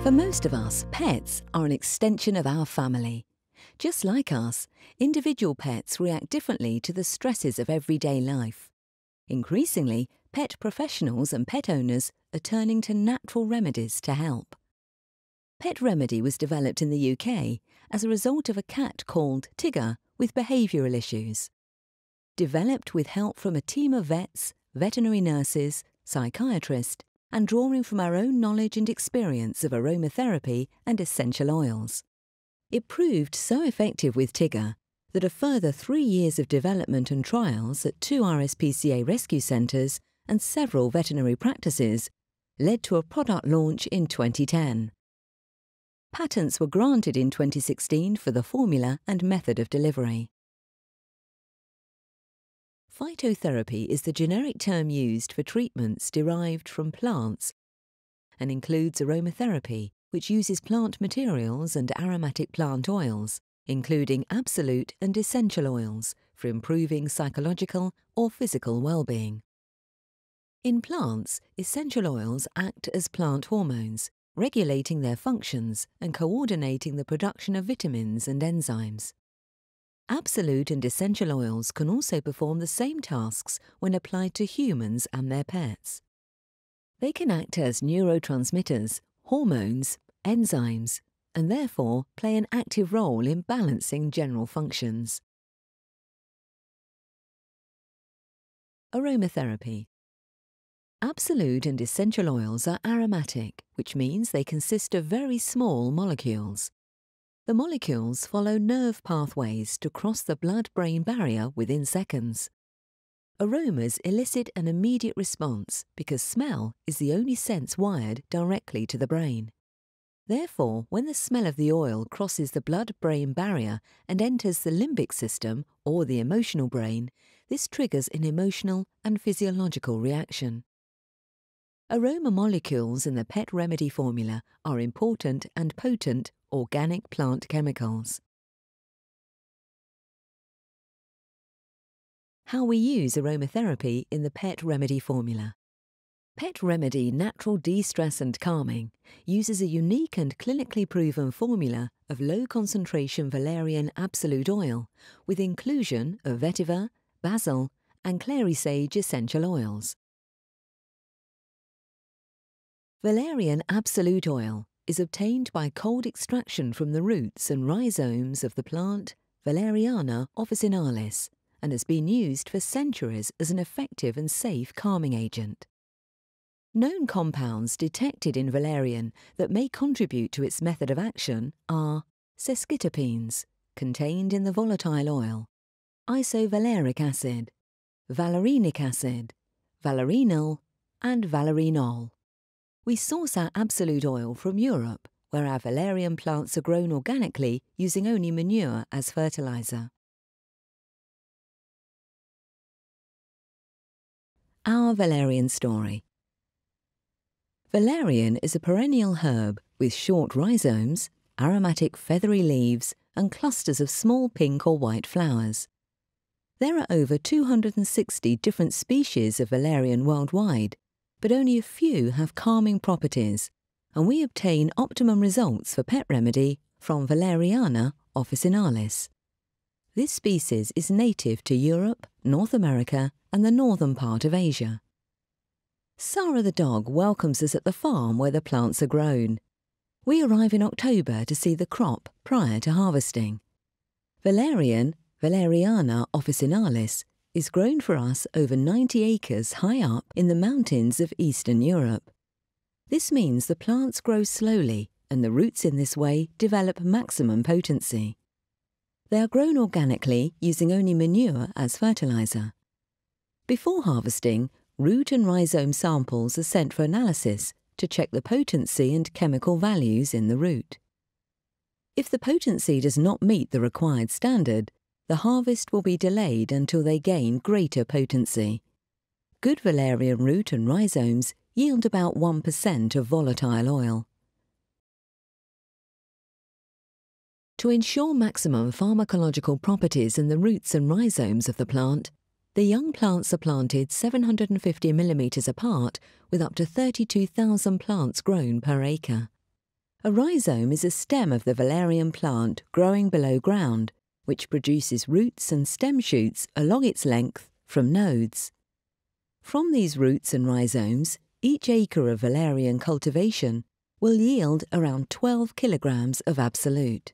For most of us, pets are an extension of our family. Just like us, individual pets react differently to the stresses of everyday life. Increasingly, pet professionals and pet owners are turning to natural remedies to help. Pet Remedy was developed in the UK as a result of a cat called Tigger with behavioural issues. Developed with help from a team of vets, veterinary nurses, psychiatrists, and drawing from our own knowledge and experience of aromatherapy and essential oils. It proved so effective with Tigger that a further 3 years of development and trials at 2 RSPCA rescue centres and several veterinary practices led to a product launch in 2010. Patents were granted in 2016 for the formula and method of delivery. Phytotherapy is the generic term used for treatments derived from plants and includes aromatherapy, which uses plant materials and aromatic plant oils, including absolute and essential oils, for improving psychological or physical well-being. In plants, essential oils act as plant hormones, regulating their functions and coordinating the production of vitamins and enzymes. Absolute and essential oils can also perform the same tasks when applied to humans and their pets. They can act as neurotransmitters, hormones, enzymes, and therefore play an active role in balancing general functions. Aromatherapy. Absolute and essential oils are aromatic, which means they consist of very small molecules. The molecules follow nerve pathways to cross the blood-brain barrier within seconds. Aromas elicit an immediate response because smell is the only sense wired directly to the brain. Therefore, when the smell of the oil crosses the blood-brain barrier and enters the limbic system or the emotional brain, this triggers an emotional and physiological reaction. Aroma molecules in the Pet Remedy formula are important and potent organic plant chemicals. How we use aromatherapy in the Pet Remedy formula. Pet Remedy Natural De-Stress and Calming uses a unique and clinically proven formula of low-concentration valerian absolute oil with inclusion of vetiver, basil and clary sage essential oils. Valerian absolute oil is obtained by cold extraction from the roots and rhizomes of the plant Valeriana officinalis and has been used for centuries as an effective and safe calming agent. Known compounds detected in valerian that may contribute to its method of action are sesquiterpenes, contained in the volatile oil, isovaleric acid, valerianic acid, valerinyl, and valerinol. We source our absolute oil from Europe, where our valerian plants are grown organically using only manure as fertilizer. Our valerian story. Valerian is a perennial herb with short rhizomes, aromatic feathery leaves, and clusters of small pink or white flowers. There are over 260 different species of valerian worldwide, but only a few have calming properties, and we obtain optimum results for Pet Remedy from Valeriana officinalis. This species is native to Europe, North America, and the northern part of Asia. Sarah the dog welcomes us at the farm where the plants are grown. We arrive in October to see the crop prior to harvesting. Valeriana officinalis, is grown for us over 90 acres high up in the mountains of Eastern Europe. This means the plants grow slowly and the roots in this way develop maximum potency. They are grown organically using only manure as fertilizer. Before harvesting, root and rhizome samples are sent for analysis to check the potency and chemical values in the root. If the potency does not meet the required standard, the harvest will be delayed until they gain greater potency. Good valerian root and rhizomes yield about 1% of volatile oil. To ensure maximum pharmacological properties in the roots and rhizomes of the plant, the young plants are planted 750 mm apart with up to 32,000 plants grown per acre. A rhizome is a stem of the valerian plant growing below ground, which produces roots and stem shoots along its length from nodes. From these roots and rhizomes, each acre of valerian cultivation will yield around 12 kilograms of absolute.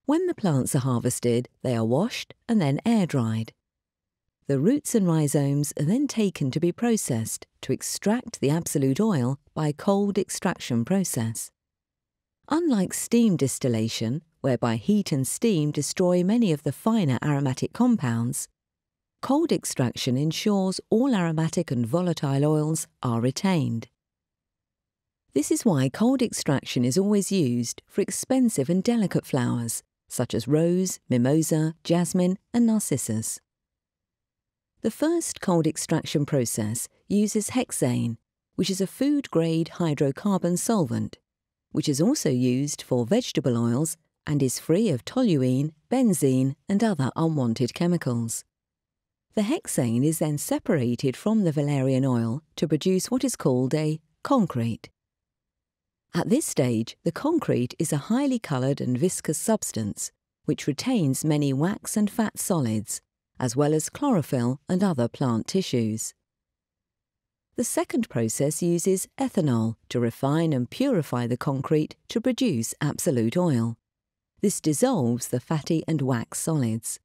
When the plants are harvested, they are washed and then air-dried. The roots and rhizomes are then taken to be processed to extract the absolute oil by cold extraction process. Unlike steam distillation, whereby heat and steam destroy many of the finer aromatic compounds, cold extraction ensures all aromatic and volatile oils are retained. This is why cold extraction is always used for expensive and delicate flowers, such as rose, mimosa, jasmine, and narcissus. The first cold extraction process uses hexane, which is a food-grade hydrocarbon solvent, which is also used for vegetable oils and is free of toluene, benzene, and other unwanted chemicals. The hexane is then separated from the valerian oil to produce what is called a concrete. At this stage, the concrete is a highly coloured and viscous substance which retains many wax and fat solids, as well as chlorophyll and other plant tissues. The second process uses ethanol to refine and purify the concrete to produce absolute oil. This dissolves the fatty and wax solids.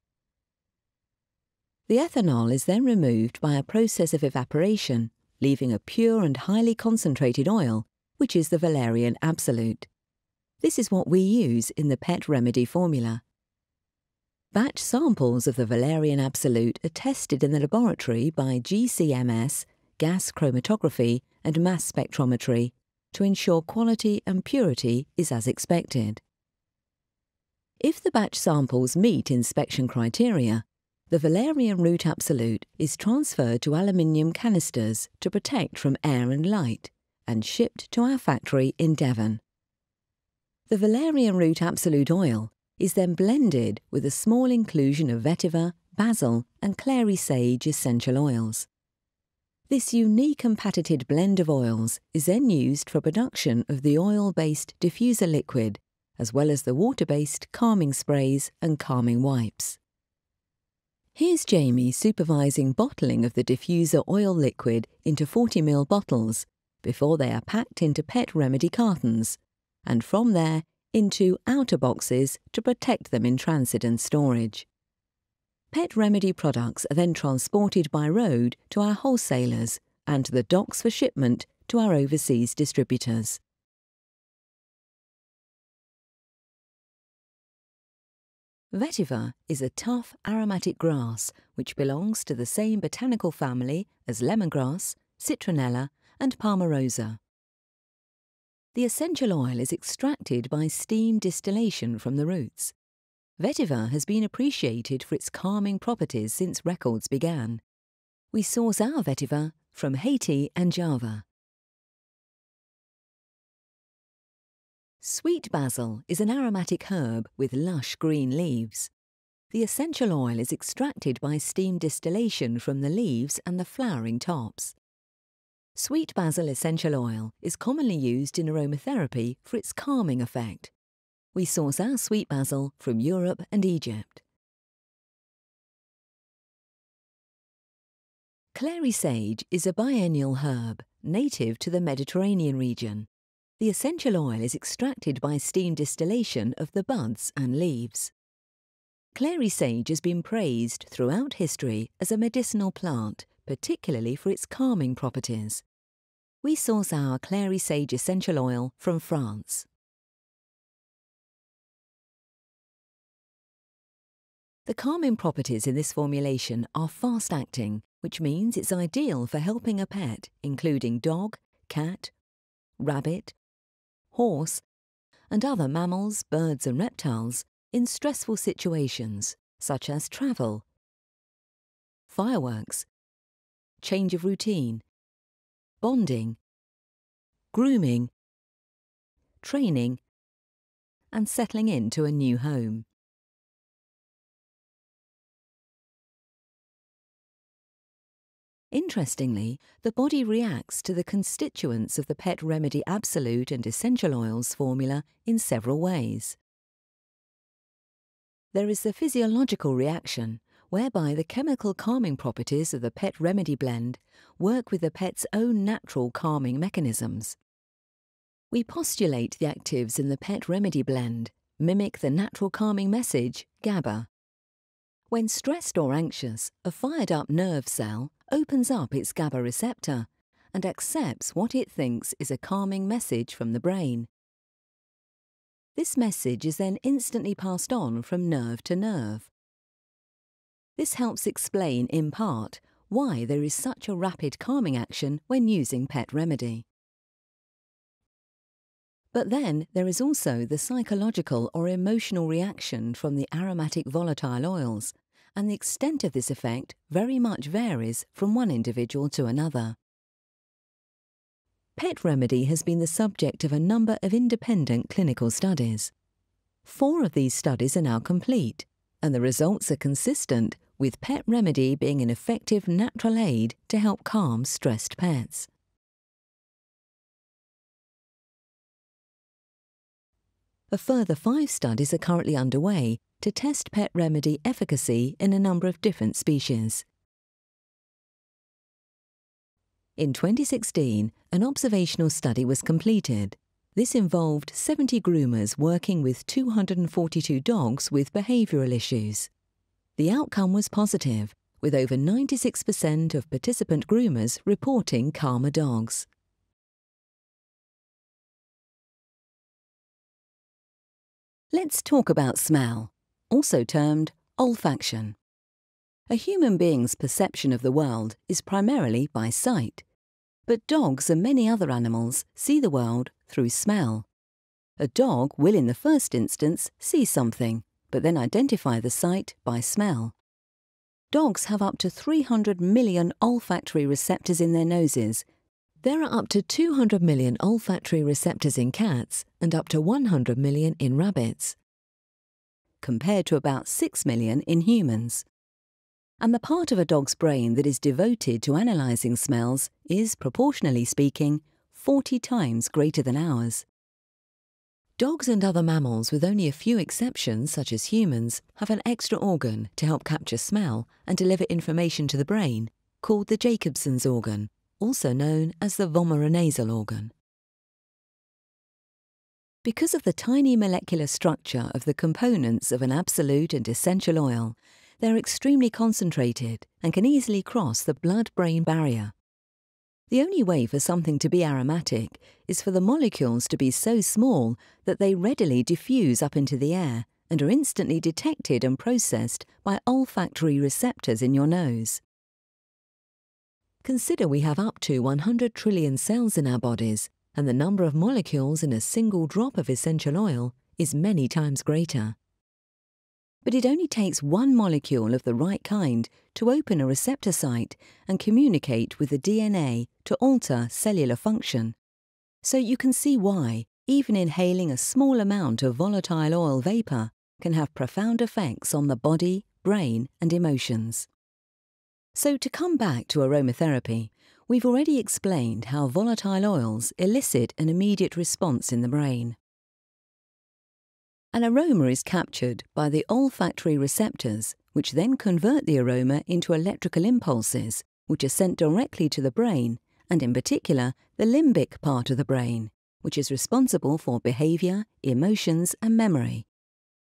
The ethanol is then removed by a process of evaporation, leaving a pure and highly concentrated oil, which is the valerian absolute. This is what we use in the pet remedy formula. Batch samples of the valerian absolute are tested in the laboratory by GCMS, gas chromatography, and mass spectrometry to ensure quality and purity is as expected. If the batch samples meet inspection criteria, the valerian root absolute is transferred to aluminium canisters to protect from air and light and shipped to our factory in Devon. The valerian root absolute oil is then blended with a small inclusion of vetiver, basil, and clary sage essential oils. This unique and patented blend of oils is then used for production of the oil-based diffuser liquid, as well as the water-based calming sprays and calming wipes. Here's Jamie supervising bottling of the diffuser oil liquid into 40 ml bottles before they are packed into pet remedy cartons, and from there into outer boxes to protect them in transit and storage. Pet remedy products are then transported by road to our wholesalers and to the docks for shipment to our overseas distributors. Vetiver is a tough aromatic grass which belongs to the same botanical family as lemongrass, citronella, and palmarosa. The essential oil is extracted by steam distillation from the roots. Vetiver has been appreciated for its calming properties since records began. We source our vetiver from Haiti and Java. Sweet basil is an aromatic herb with lush green leaves. The essential oil is extracted by steam distillation from the leaves and the flowering tops. Sweet basil essential oil is commonly used in aromatherapy for its calming effect. We source our sweet basil from Europe and Egypt. Clary sage is a biennial herb native to the Mediterranean region. The essential oil is extracted by steam distillation of the buds and leaves. Clary sage has been praised throughout history as a medicinal plant, particularly for its calming properties. We source our clary sage essential oil from France. The calming properties in this formulation are fast-acting, which means it's ideal for helping a pet, including dog, cat, rabbit, horse, and other mammals, birds and reptiles in stressful situations such as travel, fireworks, change of routine, bonding, grooming, training, and settling into a new home. Interestingly, the body reacts to the constituents of the Pet Remedy Absolute and Essential Oils formula in several ways. There is the physiological reaction, whereby the chemical calming properties of the Pet Remedy blend work with the pet's own natural calming mechanisms. We postulate the actives in the Pet Remedy blend mimic the natural calming message, GABA. When stressed or anxious, a fired-up nerve cell opens up its GABA receptor and accepts what it thinks is a calming message from the brain. This message is then instantly passed on from nerve to nerve. This helps explain, in part, why there is such a rapid calming action when using Pet Remedy. But then there is also the psychological or emotional reaction from the aromatic volatile oils, and the extent of this effect very much varies from one individual to another. Pet Remedy has been the subject of a number of independent clinical studies. 4 of these studies are now complete, and the results are consistent with Pet Remedy being an effective natural aid to help calm stressed pets. A further 5 studies are currently underway to test Pet Remedy efficacy in a number of different species. In 2016, an observational study was completed. This involved 70 groomers working with 242 dogs with behavioural issues. The outcome was positive, with over 96% of participant groomers reporting calmer dogs. Let's talk about smell, also termed olfaction. A human being's perception of the world is primarily by sight, but dogs and many other animals see the world through smell. A dog will in the first instance see something, but then identify the sight by smell. Dogs have up to 300 million olfactory receptors in their noses. There are up to 200 million olfactory receptors in cats and up to 100 million in rabbits, compared to about 6 million in humans. And the part of a dog's brain that is devoted to analysing smells is, proportionally speaking, 40 times greater than ours. Dogs and other mammals, with only a few exceptions such as humans, have an extra organ to help capture smell and deliver information to the brain, called the Jacobson's organ, also known as the vomeronasal organ. Because of the tiny molecular structure of the components of an absolute and essential oil, they're extremely concentrated and can easily cross the blood-brain barrier. The only way for something to be aromatic is for the molecules to be so small that they readily diffuse up into the air and are instantly detected and processed by olfactory receptors in your nose. Consider we have up to 100 trillion cells in our bodies, and the number of molecules in a single drop of essential oil is many times greater. But it only takes one molecule of the right kind to open a receptor site and communicate with the DNA to alter cellular function. So you can see why even inhaling a small amount of volatile oil vapour can have profound effects on the body, brain and emotions. So to come back to aromatherapy, we've already explained how volatile oils elicit an immediate response in the brain. An aroma is captured by the olfactory receptors, which then convert the aroma into electrical impulses, which are sent directly to the brain, and in particular the limbic part of the brain, which is responsible for behaviour, emotions and memory.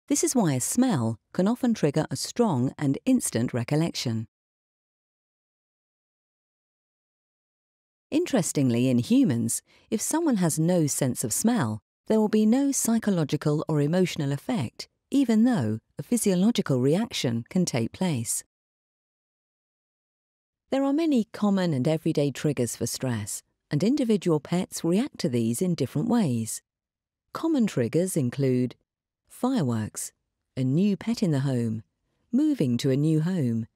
This is why a smell can often trigger a strong and instant recollection. Interestingly, in humans, if someone has no sense of smell, there will be no psychological or emotional effect, even though a physiological reaction can take place. There are many common and everyday triggers for stress, and individual pets react to these in different ways. Common triggers include fireworks, a new pet in the home, moving to a new home,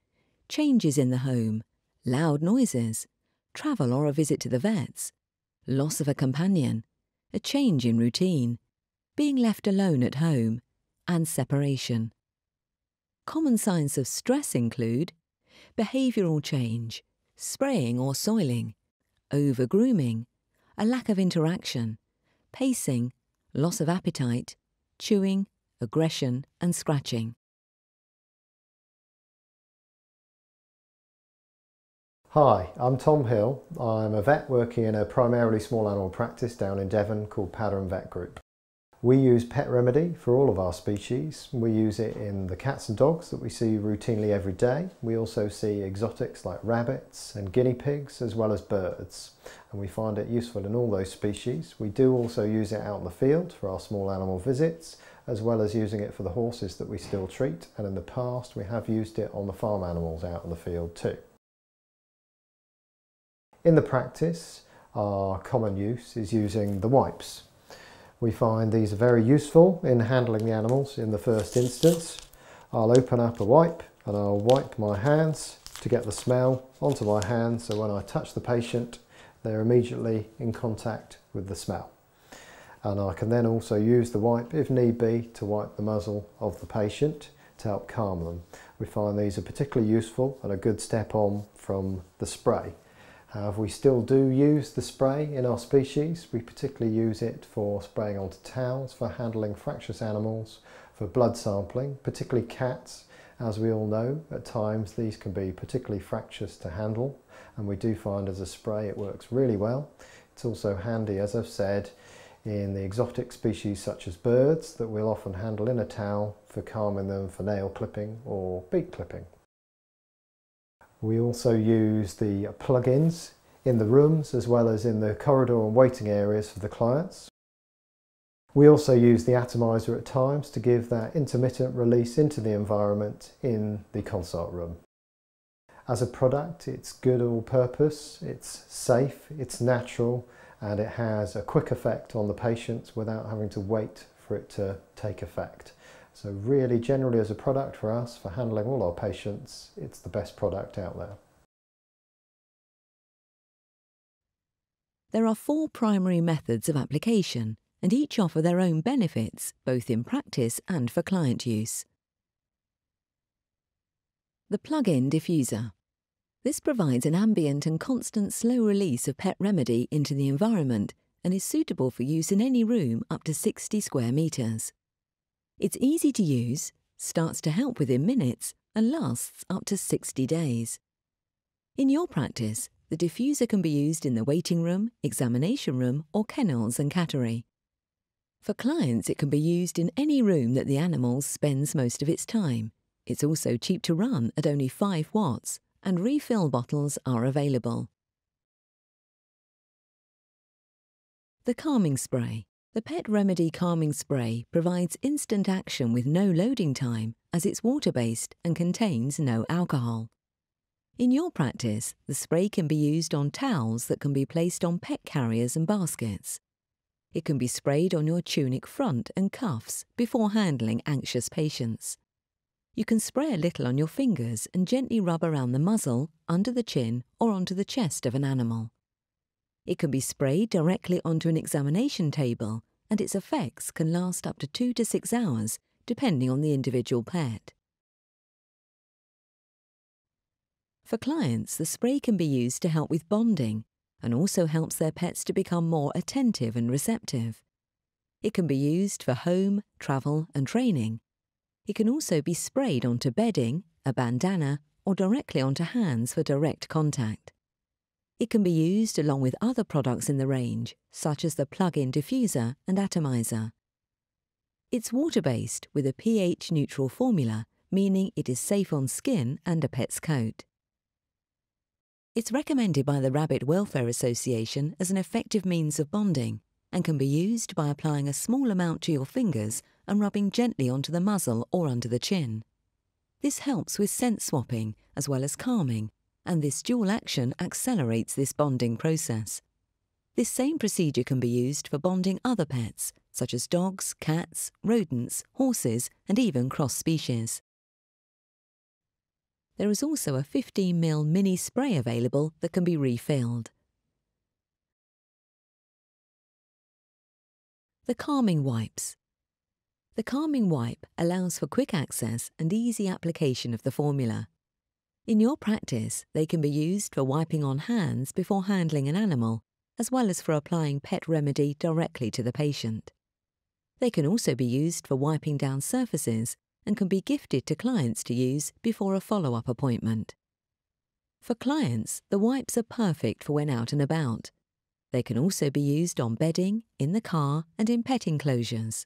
changes in the home, loud noises, travel or a visit to the vets, loss of a companion, a change in routine, being left alone at home, and separation. Common signs of stress include behavioural change, spraying or soiling, over-grooming, a lack of interaction, pacing, loss of appetite, chewing, aggression and scratching. Hi, I'm Tom Hill. I'm a vet working in a primarily small animal practice down in Devon called Powder and Vet Group. We use Pet Remedy for all of our species. We use it in the cats and dogs that we see routinely every day. We also see exotics like rabbits and guinea pigs as well as birds, and we find it useful in all those species. We do also use it out in the field for our small animal visits, as well as using it for the horses that we still treat, and in the past we have used it on the farm animals out in the field too. In the practice, our common use is using the wipes. We find these are very useful in handling the animals in the first instance. I'll open up a wipe and I'll wipe my hands to get the smell onto my hands, so when I touch the patient they're immediately in contact with the smell. And I can then also use the wipe, if need be, to wipe the muzzle of the patient to help calm them. We find these are particularly useful and a good step on from the spray. However, we still do use the spray in our species. We particularly use it for spraying onto towels, for handling fractious animals, for blood sampling, particularly cats. As we all know, at times these can be particularly fractious to handle, and we do find as a spray it works really well. It's also handy, as I've said, in the exotic species such as birds that we'll often handle in a towel for calming them for nail clipping or beak clipping. We also use the plug-ins in the rooms as well as in the corridor and waiting areas for the clients. We also use the atomizer at times to give that intermittent release into the environment in the consult room. As a product, it's good all purpose, it's safe, it's natural, and it has a quick effect on the patients without having to wait for it to take effect. So really, generally as a product for us, for handling all our patients, it's the best product out there. There are 4 primary methods of application, and each offer their own benefits, both in practice and for client use. The plug-in diffuser. This provides an ambient and constant slow release of Pet Remedy into the environment and is suitable for use in any room up to 60 square metres. It's easy to use, starts to help within minutes, and lasts up to 60 days. In your practice, the diffuser can be used in the waiting room, examination room, or kennels and cattery. For clients, it can be used in any room that the animal spends most of its time. It's also cheap to run at only 5 watts, and refill bottles are available. The calming spray. The Pet Remedy Calming Spray provides instant action with no loading time, as it's water-based and contains no alcohol. In your practice, the spray can be used on towels that can be placed on pet carriers and baskets. It can be sprayed on your tunic front and cuffs before handling anxious patients. You can spray a little on your fingers and gently rub around the muzzle, under the chin, or onto the chest of an animal. It can be sprayed directly onto an examination table, and its effects can last up to 2 to 6 hours, depending on the individual pet. For clients, the spray can be used to help with bonding, and also helps their pets to become more attentive and receptive. It can be used for home, travel, and training. It can also be sprayed onto bedding, a bandana, or directly onto hands for direct contact. It can be used along with other products in the range, such as the plug-in diffuser and atomizer. It's water-based with a pH-neutral formula, meaning it is safe on skin and a pet's coat. It's recommended by the Rabbit Welfare Association as an effective means of bonding, and can be used by applying a small amount to your fingers and rubbing gently onto the muzzle or under the chin. This helps with scent swapping as well as calming, and this dual action accelerates this bonding process. This same procedure can be used for bonding other pets, such as dogs, cats, rodents, horses, and even cross-species. There is also a 15ml mini spray available that can be refilled. The calming wipes. The calming wipe allows for quick access and easy application of the formula. In your practice, they can be used for wiping on hands before handling an animal, as well as for applying pet remedy directly to the patient. They can also be used for wiping down surfaces and can be gifted to clients to use before a follow-up appointment. For clients, the wipes are perfect for when out and about. They can also be used on bedding, in the car, and in pet enclosures.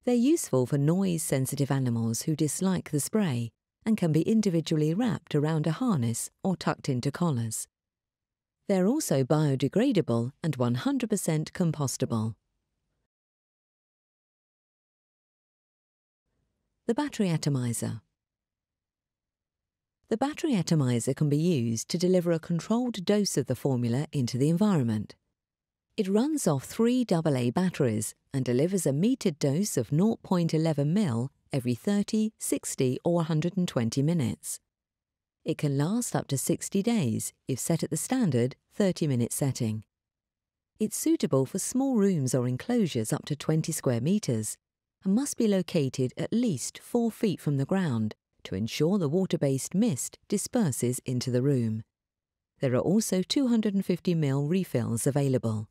They're useful for noise-sensitive animals who dislike the spray and can be individually wrapped around a harness or tucked into collars. They're also biodegradable and 100% compostable. The battery atomizer. The battery atomizer can be used to deliver a controlled dose of the formula into the environment. It runs off 3 AA batteries and delivers a metered dose of 0.11 ml every 30, 60 or 120 minutes. It can last up to 60 days if set at the standard 30-minute setting. It's suitable for small rooms or enclosures up to 20 square metres and must be located at least 4 feet from the ground to ensure the water-based mist disperses into the room. There are also 250 ml refills available.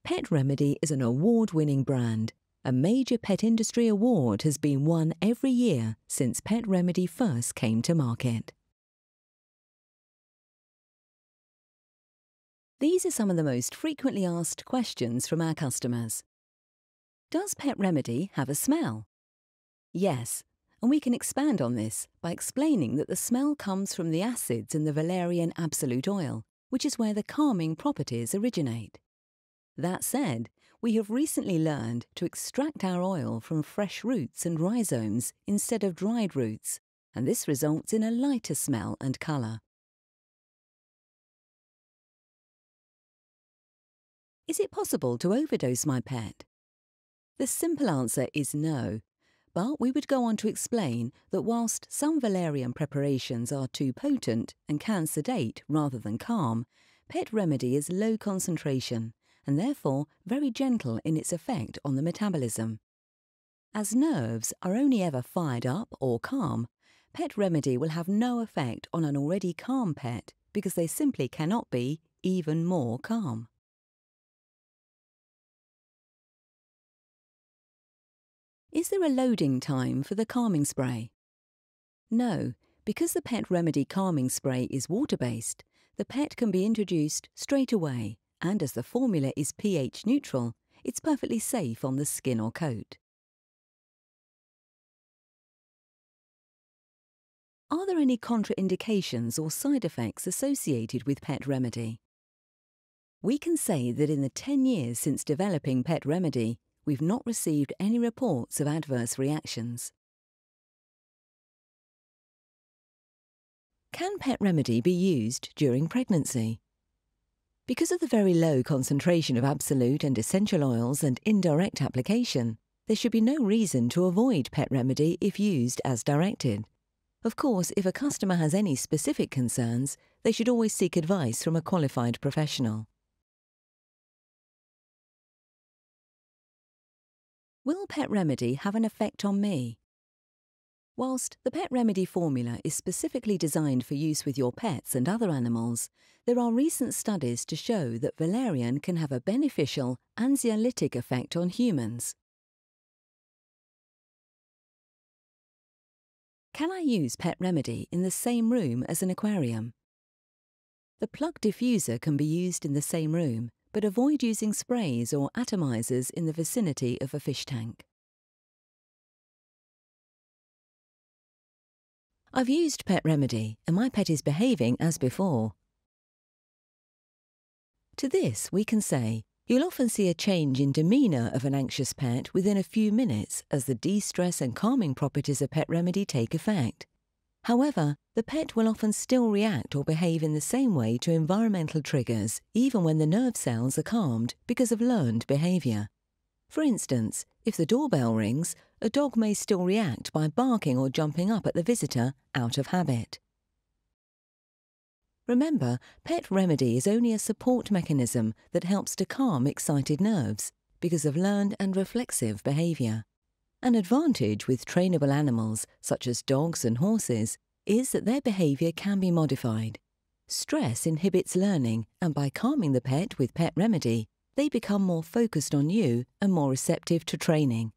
Pet Remedy is an award-winning brand. A major pet industry award has been won every year since Pet Remedy first came to market. These are some of the most frequently asked questions from our customers. Does Pet Remedy have a smell? Yes, and we can expand on this by explaining that the smell comes from the acids in the valerian absolute oil, which is where the calming properties originate. That said, we have recently learned to extract our oil from fresh roots and rhizomes instead of dried roots, and this results in a lighter smell and colour. Is it possible to overdose my pet? The simple answer is no, but we would go on to explain that whilst some valerian preparations are too potent and can sedate rather than calm, Pet Remedy is low concentration and therefore very gentle in its effect on the metabolism. As nerves are only ever fired up or calm, Pet Remedy will have no effect on an already calm pet because they simply cannot be even more calm. Is there a loading time for the calming spray? No, because the Pet Remedy calming spray is water-based, the pet can be introduced straight away, and as the formula is pH neutral, it's perfectly safe on the skin or coat. Are there any contraindications or side effects associated with Pet Remedy? We can say that in the 10 years since developing Pet Remedy, we've not received any reports of adverse reactions. Can Pet Remedy be used during pregnancy? Because of the very low concentration of absolute and essential oils and indirect application, there should be no reason to avoid Pet Remedy if used as directed. Of course, if a customer has any specific concerns, they should always seek advice from a qualified professional. Will Pet Remedy have an effect on me? Whilst the Pet Remedy formula is specifically designed for use with your pets and other animals, there are recent studies to show that valerian can have a beneficial anxiolytic effect on humans. Can I use Pet Remedy in the same room as an aquarium? The plug diffuser can be used in the same room, but avoid using sprays or atomizers in the vicinity of a fish tank. I've used Pet Remedy and my pet is behaving as before. To this we can say, you'll often see a change in demeanour of an anxious pet within a few minutes as the de-stress and calming properties of Pet Remedy take effect. However, the pet will often still react or behave in the same way to environmental triggers even when the nerve cells are calmed because of learned behaviour. For instance, if the doorbell rings, a dog may still react by barking or jumping up at the visitor out of habit. Remember, Pet Remedy is only a support mechanism that helps to calm excited nerves because of learned and reflexive behaviour. An advantage with trainable animals, such as dogs and horses, is that their behaviour can be modified. Stress inhibits learning, and by calming the pet with Pet Remedy, they become more focused on you and more receptive to training.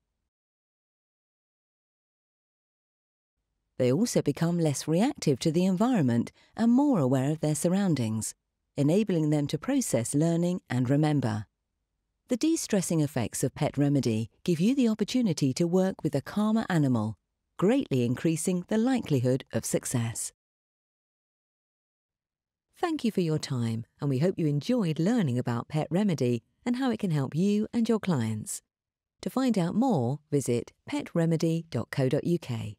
They also become less reactive to the environment and more aware of their surroundings, enabling them to process learning and remember. The de-stressing effects of Pet Remedy give you the opportunity to work with a calmer animal, greatly increasing the likelihood of success. Thank you for your time, and we hope you enjoyed learning about Pet Remedy and how it can help you and your clients. To find out more, visit petremedy.co.uk.